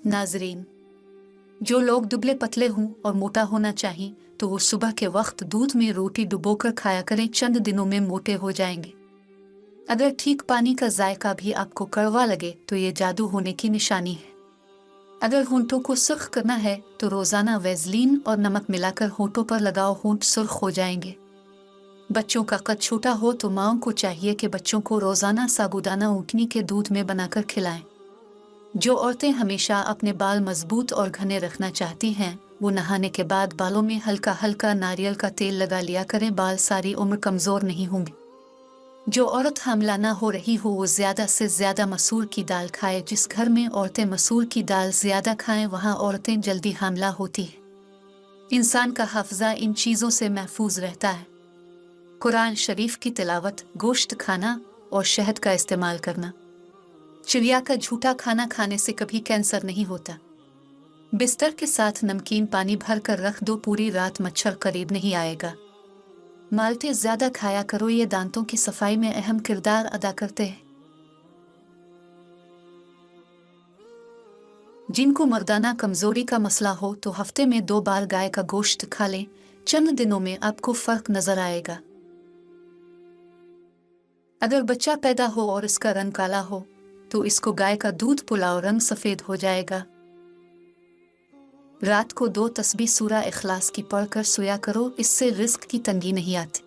नाजरीन, जो लोग दुबले पतले हों और मोटा होना चाहें तो वो सुबह के वक्त दूध में रोटी डुबोकर खाया करें, चंद दिनों में मोटे हो जाएंगे। अगर ठीक पानी का जायका भी आपको कड़वा लगे तो ये जादू होने की निशानी है। अगर होंठों को सुर्ख करना है तो रोजाना वैसलीन और नमक मिलाकर होंठों पर लगाओ, होंठ सुर्ख हो जाएंगे। बच्चों का कद छोटा हो तो माओं को चाहिए कि बच्चों को रोजाना साबूदाना ऊँटनी के दूध में बनाकर खिलाएं। जो औरतें हमेशा अपने बाल मजबूत और घने रखना चाहती हैं वो नहाने के बाद बालों में हल्का हल्का नारियल का तेल लगा लिया करें, बाल सारी उम्र कमजोर नहीं होंगे। जो औरत हामला ना हो रही हो वो ज्यादा से ज्यादा मसूर की दाल खाए। जिस घर में औरतें मसूर की दाल ज्यादा खाएं वहाँ औरतें जल्दी हामला होती हैं। इंसान का हाफजा इन चीजों से महफूज रहता है। कुरान शरीफ की तिलावत, गोश्त खाना और शहद का इस्तेमाल करना। चिड़िया का झूठा खाना खाने से कभी कैंसर नहीं होता। बिस्तर के साथ नमकीन पानी भर कर रख दो, पूरी रात मच्छर करीब नहीं आएगा। माल्टे ज्यादा खाया करो, ये दांतों की सफाई में अहम किरदार अदा करते हैं। जिनको मर्दाना कमजोरी का मसला हो तो हफ्ते में 2 बार गाय का गोश्त खा लें, चंद दिनों में आपको फर्क नजर आएगा। अगर बच्चा पैदा हो और इसका रंग काला हो तो इसको गाय का दूध पिलाओ, रंग सफेद हो जाएगा। रात को 2 तस्बीह सूरा इखलास की पढ़कर सोया करो, इससे रिस्क की तंगी नहीं आती।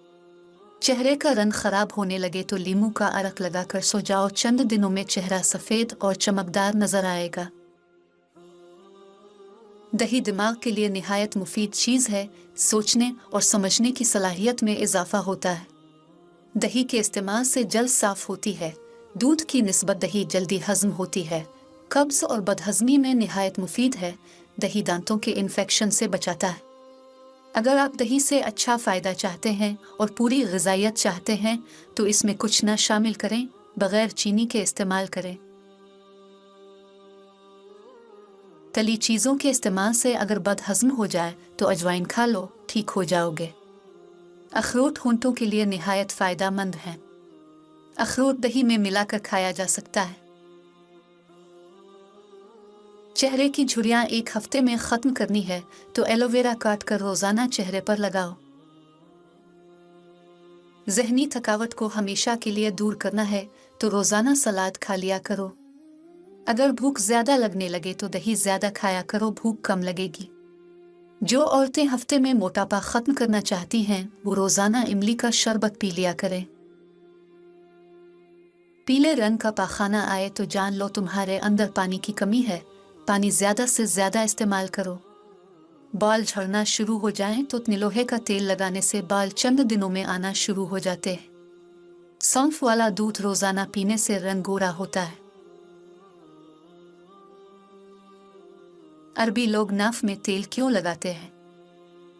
चेहरे का रंग खराब होने लगे तो लीमू का अरक लगाकर सो जाओ, चंद दिनों में चेहरा सफेद और चमकदार नजर आएगा। दही दिमाग के लिए निहायत मुफीद चीज है, सोचने और समझने की सलाहियत में इजाफा होता है। दही के इस्तेमाल से जल्द साफ होती है। दूध की निस्बत दही जल्दी हजम होती है, कब्ज और बदहजमी में निहायत मुफीद है। दही दांतों के इन्फेक्शन से बचाता है। अगर आप दही से अच्छा फ़ायदा चाहते हैं और पूरी ग़िज़ाइयत चाहते हैं तो इसमें कुछ न शामिल करें, बग़ैर चीनी के इस्तेमाल करें। तली चीज़ों के इस्तेमाल से अगर बदहज़म हो जाए तो अजवाइन खा लो, ठीक हो जाओगे। अखरोट होंठों के लिए निहायत फ़ायदेमंद है। अखरोट दही में मिलाकर खाया जा सकता है। चेहरे की झुर्रियाँ 1 हफ्ते में ख़त्म करनी है तो एलोवेरा काट कर रोज़ाना चेहरे पर लगाओ। ज़हनी थकावट को हमेशा के लिए दूर करना है तो रोज़ाना सलाद खा लिया करो। अगर भूख ज़्यादा लगने लगे तो दही ज़्यादा खाया करो, भूख कम लगेगी। जो औरतें हफ्ते में मोटापा ख़त्म करना चाहती हैं वो रोज़ाना इमली का शरबत पी लिया करें। पीले रंग का पाखाना आए तो जान लो तुम्हारे अंदर पानी की कमी है। पानी ज्यादा से ज्यादा इस्तेमाल करो। बाल झड़ना शुरू हो जाएं तो नीलोहे का तेल लगाने से बाल चंद दिनों में आना शुरू हो जाते हैं। सौंफ वाला दूध रोजाना पीने से रंग गोरा होता है। अरबी लोग नाफ में तेल क्यों लगाते हैं?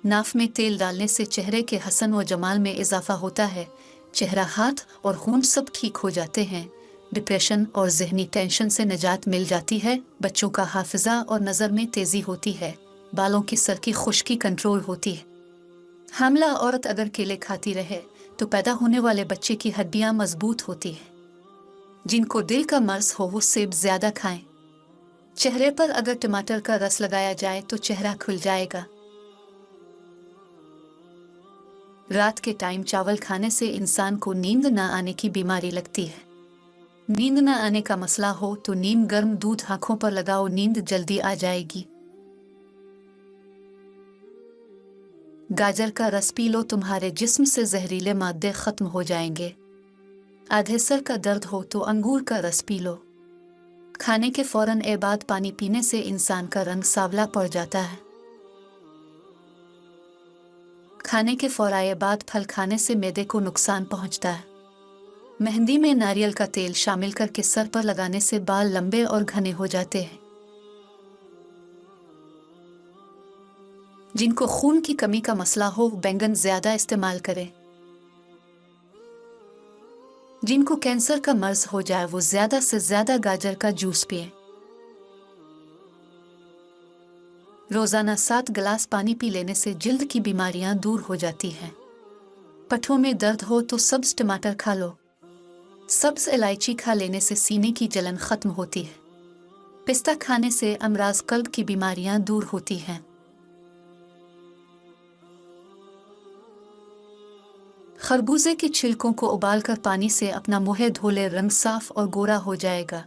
नाफ में तेल डालने से चेहरे के हसन व जमाल में इजाफा होता है। चेहरा, हाथ और होंठ सब ठीक हो जाते हैं। डिप्रेशन और जहनी टेंशन से निजात मिल जाती है। बच्चों का हाफिजा और नज़र में तेज़ी होती है। बालों की सर की खुश्की कंट्रोल होती है। हामला औरत अगर केले खाती रहे तो पैदा होने वाले बच्चे की हड्डियां मजबूत होती है। जिनको दिल का मर्ज हो वो सेब ज़्यादा खाएं। चेहरे पर अगर टमाटर का रस लगाया जाए तो चेहरा खुल जाएगा। रात के टाइम चावल खाने से इंसान को नींद न आने की बीमारी लगती है। नींद न आने का मसला हो तो नीम गर्म दूध आंखों पर लगाओ, नींद जल्दी आ जाएगी। गाजर का रस पी लो, तुम्हारे जिस्म से जहरीले मादे खत्म हो जाएंगे। आधे सर का दर्द हो तो अंगूर का रस पी लो। खाने के फौरन बाद पानी पीने से इंसान का रंग सांवला पड़ जाता है। खाने के फौराए बाद फल खाने से मैदे को नुकसान पहुंचता है। मेहंदी में नारियल का तेल शामिल करके सर पर लगाने से बाल लंबे और घने हो जाते हैं। जिनको खून की कमी का मसला हो बैंगन ज्यादा इस्तेमाल करें। जिनको कैंसर का मर्ज हो जाए वो ज्यादा से ज्यादा गाजर का जूस पिए। रोजाना 7 गिलास पानी पी लेने से जिल्द की बीमारियां दूर हो जाती हैं। पट्ठों में दर्द हो तो सब्ज टमाटर खा लो। सब्ज इलायची खा लेने से सीने की जलन खत्म होती है। पिस्ता खाने से अमराज कल्ब की बीमारियां दूर होती हैं। खरबूजे के छिलकों को उबालकर पानी से अपना मुंह धो ले, रंग साफ और गोरा हो जाएगा।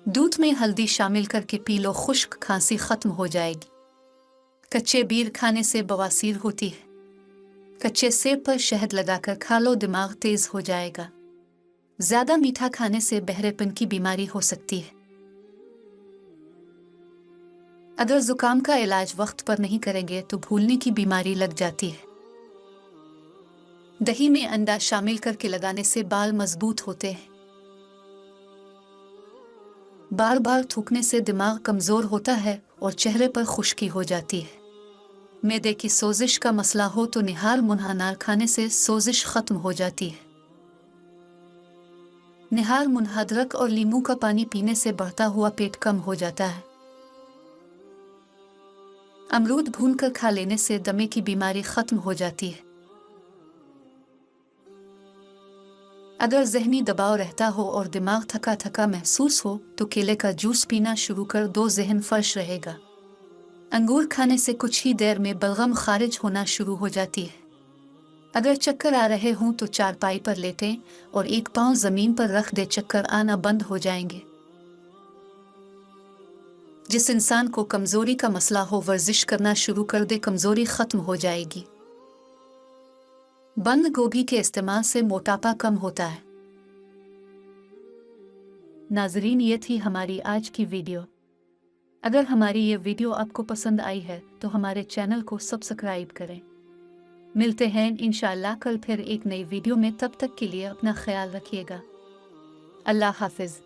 दूध में हल्दी शामिल करके पी लो, खुश्क खांसी खत्म हो जाएगी। कच्चे बीर खाने से बवासीर होती है। कच्चे सेब पर शहद लगाकर खा लो, दिमाग तेज हो जाएगा। ज्यादा मीठा खाने से बहरेपन की बीमारी हो सकती है। अगर जुकाम का इलाज वक्त पर नहीं करेंगे तो भूलने की बीमारी लग जाती है। दही में अंडा शामिल करके लगाने से बाल मजबूत होते हैं। बार बार थूकने से दिमाग कमजोर होता है और चेहरे पर खुश्की हो जाती है। मैदे की सोजिश का मसला हो तो निहार मुनहानार खाने से सोजिश खत्म हो जाती है। निहार मुनहा अदरक और नींबू का पानी पीने से बढ़ता हुआ पेट कम हो जाता है। अमरूद भूनकर खा लेने से दमे की बीमारी खत्म हो जाती है। अगर ज़हनी दबाव रहता हो और दिमाग थका थका महसूस हो तो केले का जूस पीना शुरू कर दो, ज़हन फर्श रहेगा। अंगूर खाने से कुछ ही देर में बलगम खारिज होना शुरू हो जाती है। अगर चक्कर आ रहे हों तो चारपाई पर लेटें और एक पाँव ज़मीन पर रख दे, चक्कर आना बंद हो जाएंगे। जिस इंसान को कमज़ोरी का मसला हो वर्जिश करना शुरू कर दे, कमज़ोरी ख़त्म हो जाएगी। बंद गोभी के इस्तेमाल से मोटापा कम होता है। नाजरीन, ये थी हमारी आज की वीडियो। अगर हमारी ये वीडियो आपको पसंद आई है तो हमारे चैनल को सब्सक्राइब करें। मिलते हैं इंशाअल्लाह कल फिर एक नई वीडियो में। तब तक के लिए अपना ख्याल रखिएगा। अल्लाह हाफिज।